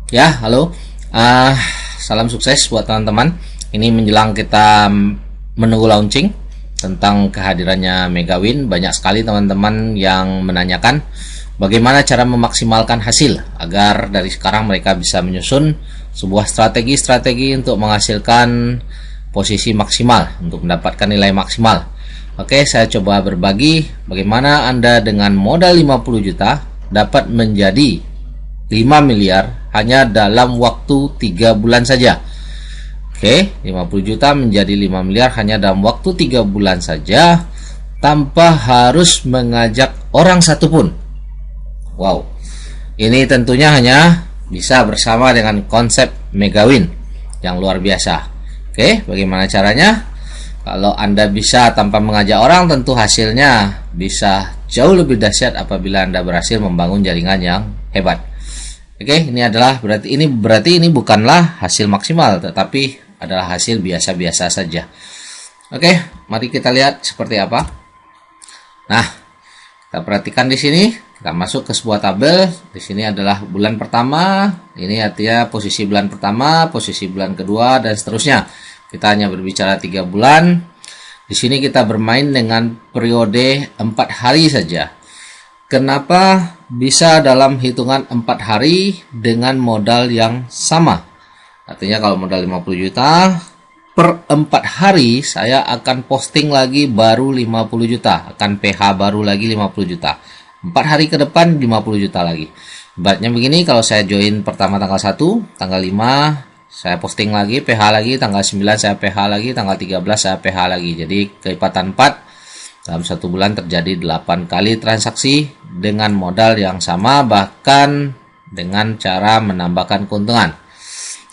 Ya, halo. Ah, Salam sukses buat teman-teman. Ini menjelang kita menunggu launching tentang kehadirannya Megawin. Banyak sekali teman-teman yang menanyakan bagaimana cara memaksimalkan hasil agar dari sekarang mereka bisa menyusun sebuah strategi-strategi untuk menghasilkan posisi maksimal untuk mendapatkan nilai maksimal. Oke, saya coba berbagi bagaimana Anda dengan modal 50 juta dapat menjadi 5 miliar hanya dalam waktu 3 bulan saja. Oke, 50 juta menjadi 5 miliar hanya dalam waktu 3 bulan saja tanpa harus mengajak orang satupun. Wow, ini tentunya hanya bisa bersama dengan konsep Megawin yang luar biasa. Oke, bagaimana caranya? Kalau Anda bisa tanpa mengajak orang, tentu hasilnya bisa jauh lebih dahsyat apabila Anda berhasil membangun jaringan yang hebat. Oke, ini berarti ini bukanlah hasil maksimal, tetapi adalah hasil biasa-biasa saja. Oke, mari kita lihat seperti apa. Nah, kita perhatikan di sini, kita masuk ke sebuah tabel. Di sini adalah bulan pertama, ini artinya posisi bulan pertama, posisi bulan kedua, dan seterusnya. Kita hanya berbicara 3 bulan. Di sini kita bermain dengan periode 4 hari saja. Kenapa bisa dalam hitungan 4 hari dengan modal yang sama? Artinya kalau modal 50 juta, per 4 hari saya akan posting lagi baru 50 juta. Akan PH baru lagi 50 juta. 4 hari ke depan 50 juta lagi. Ibaratnya begini, kalau saya join pertama tanggal 1, tanggal 5 saya posting lagi, PH lagi, tanggal 9 saya PH lagi, tanggal 13 saya PH lagi. Jadi kelipatan 4. Dalam 1 bulan terjadi 8 kali transaksi dengan modal yang sama, bahkan dengan cara menambahkan keuntungan.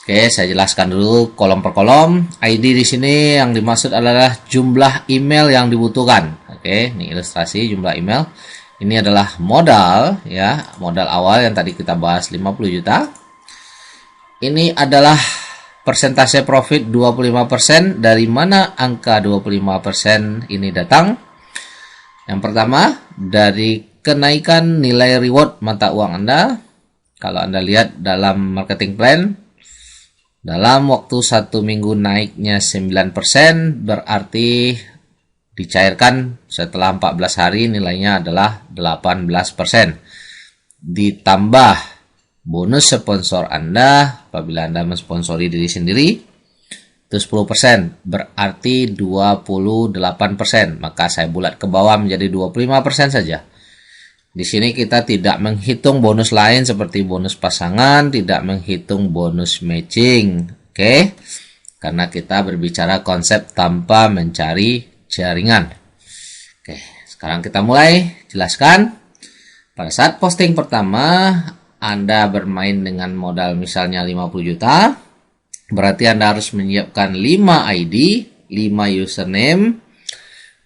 Oke, saya jelaskan dulu kolom per kolom. ID di sini yang dimaksud adalah jumlah email yang dibutuhkan. Oke, ini ilustrasi jumlah email. Ini adalah modal, ya, modal awal yang tadi kita bahas 50 juta. Ini adalah persentase profit 25%. Dari mana angka 25% ini datang? Yang pertama, dari kenaikan nilai reward mata uang Anda. Kalau Anda lihat dalam marketing plan, dalam waktu 1 minggu naiknya 9%, berarti dicairkan setelah 14 hari nilainya adalah 18%. Ditambah bonus sponsor Anda apabila Anda mensponsori diri sendiri, itu 10%, berarti 28%. Maka saya bulat ke bawah menjadi 25% saja. Di sini kita tidak menghitung bonus lain seperti bonus pasangan, tidak menghitung bonus matching. Oke? Karena kita berbicara konsep tanpa mencari jaringan. Oke, sekarang kita mulai jelaskan. Pada saat posting pertama, Anda bermain dengan modal misalnya 50 juta. Berarti Anda harus menyiapkan 5 ID, 5 username.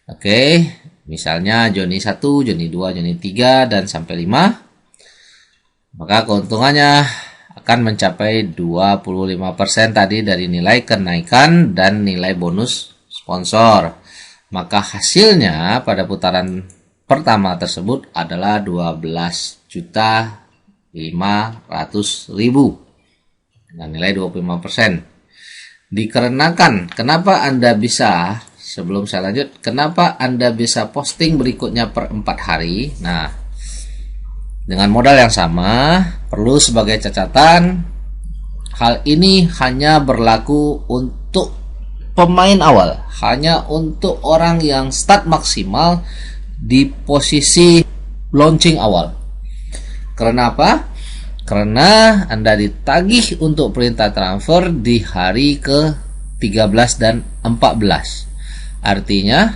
Oke, misalnya Joni 1, Joni 2, Joni 3, dan sampai 5. Maka keuntungannya akan mencapai 25% tadi dari nilai kenaikan dan nilai bonus sponsor. Maka hasilnya pada putaran pertama tersebut adalah 12.500.000. dengan nilai 25%. Dikarenakan, kenapa Anda bisa, sebelum saya lanjut, kenapa Anda bisa posting berikutnya per 4 hari? Nah, dengan modal yang sama, perlu sebagai catatan, hal ini hanya berlaku untuk pemain awal, hanya untuk orang yang start maksimal di posisi launching awal. Kenapa? Karena Anda ditagih untuk perintah transfer di hari ke-13 dan 14. Artinya,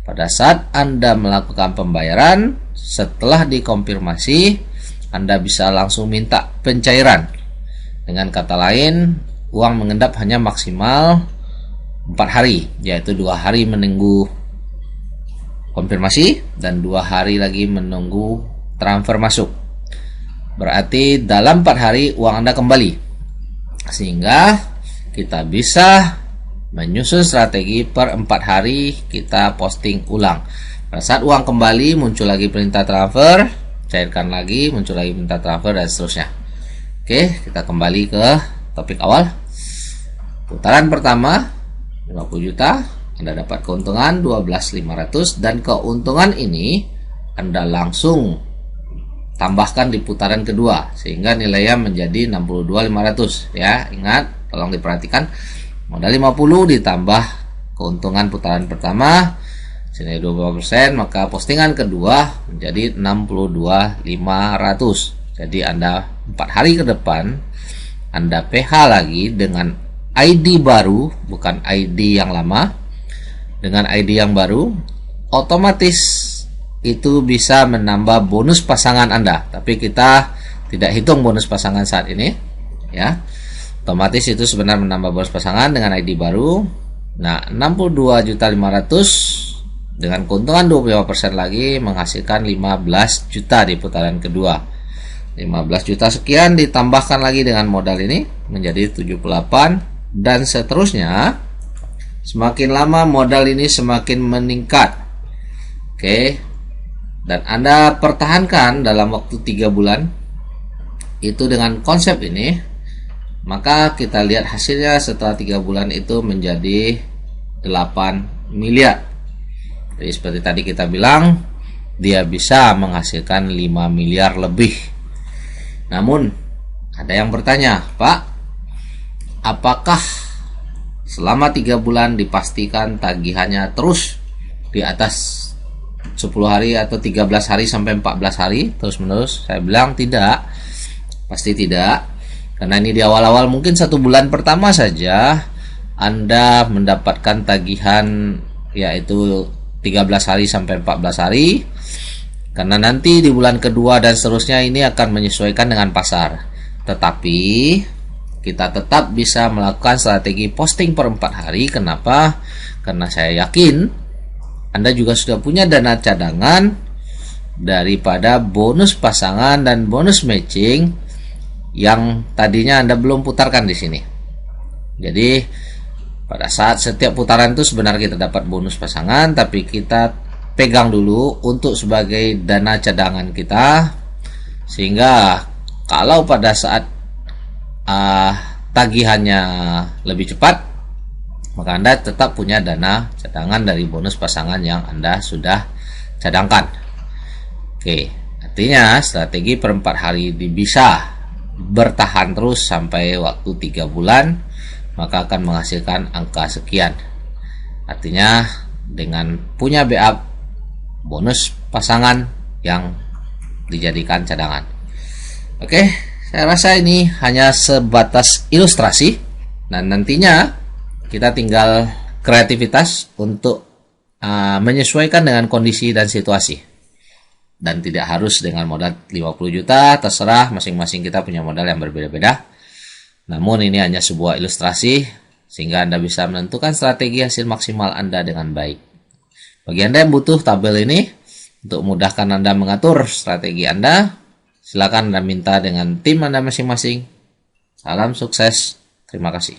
pada saat Anda melakukan pembayaran, setelah dikonfirmasi, Anda bisa langsung minta pencairan. Dengan kata lain, uang mengendap hanya maksimal 4 hari, yaitu 2 hari menunggu konfirmasi dan 2 hari lagi menunggu transfer masuk. Berarti dalam 4 hari uang Anda kembali. Sehingga kita bisa menyusun strategi per 4 hari kita posting ulang. Pada saat uang kembali muncul lagi perintah transfer, cairkan lagi, muncul lagi perintah transfer, dan seterusnya. Oke, kita kembali ke topik awal. Putaran pertama 50 juta, Anda dapat keuntungan 12.500, dan keuntungan ini Anda langsung tambahkan di putaran kedua sehingga nilainya menjadi 62.500 ya. Ingat, tolong diperhatikan, modal 50 ditambah keuntungan putaran pertama sini 20%, maka postingan kedua menjadi 62.500. Jadi Anda 4 hari ke depan Anda PH lagi dengan ID baru, bukan ID yang lama. Dengan ID yang baru, otomatis itu bisa menambah bonus pasangan Anda. Tapi kita tidak hitung bonus pasangan saat ini ya. Otomatis itu sebenarnya menambah bonus pasangan dengan ID baru. Nah, 62.500.000 dengan keuntungan 25% lagi menghasilkan 15 juta di putaran kedua. 15 juta sekian ditambahkan lagi dengan modal ini menjadi 78, dan seterusnya. Semakin lama modal ini semakin meningkat. Oke. Dan Anda pertahankan dalam waktu 3 bulan itu dengan konsep ini, maka kita lihat hasilnya setelah 3 bulan itu menjadi 8 miliar. Jadi seperti tadi kita bilang, dia bisa menghasilkan 5 miliar lebih. Namun ada yang bertanya, Pak, apakah selama 3 bulan dipastikan tagihannya terus di atas 10 hari atau 13 hari sampai 14 hari terus menerus? Saya bilang tidak, pasti tidak. Karena ini di awal-awal, mungkin 1 bulan pertama saja Anda mendapatkan tagihan yaitu 13 hari sampai 14 hari. Karena nanti di bulan kedua dan seterusnya ini akan menyesuaikan dengan pasar. Tetapi kita tetap bisa melakukan strategi posting per 4 hari. Kenapa? Karena saya yakin Anda juga sudah punya dana cadangan daripada bonus pasangan dan bonus matching yang tadinya Anda belum putarkan di sini. Jadi pada saat setiap putaran itu sebenarnya kita dapat bonus pasangan, tapi kita pegang dulu untuk sebagai dana cadangan kita, sehingga kalau pada saat tagihannya lebih cepat, maka Anda tetap punya dana cadangan dari bonus pasangan yang Anda sudah cadangkan. Oke, artinya strategi per 4 hari bisa bertahan terus sampai waktu 3 bulan, maka akan menghasilkan angka sekian. Artinya dengan punya backup bonus pasangan yang dijadikan cadangan. Oke, saya rasa ini hanya sebatas ilustrasi, dan nantinya kita tinggal kreativitas untuk menyesuaikan dengan kondisi dan situasi. Dan tidak harus dengan modal 50 juta, terserah, masing-masing kita punya modal yang berbeda-beda. Namun ini hanya sebuah ilustrasi sehingga Anda bisa menentukan strategi hasil maksimal Anda dengan baik. Bagi Anda yang butuh tabel ini untuk memudahkan Anda mengatur strategi Anda, silakan Anda minta dengan tim Anda masing-masing. Salam sukses. Terima kasih.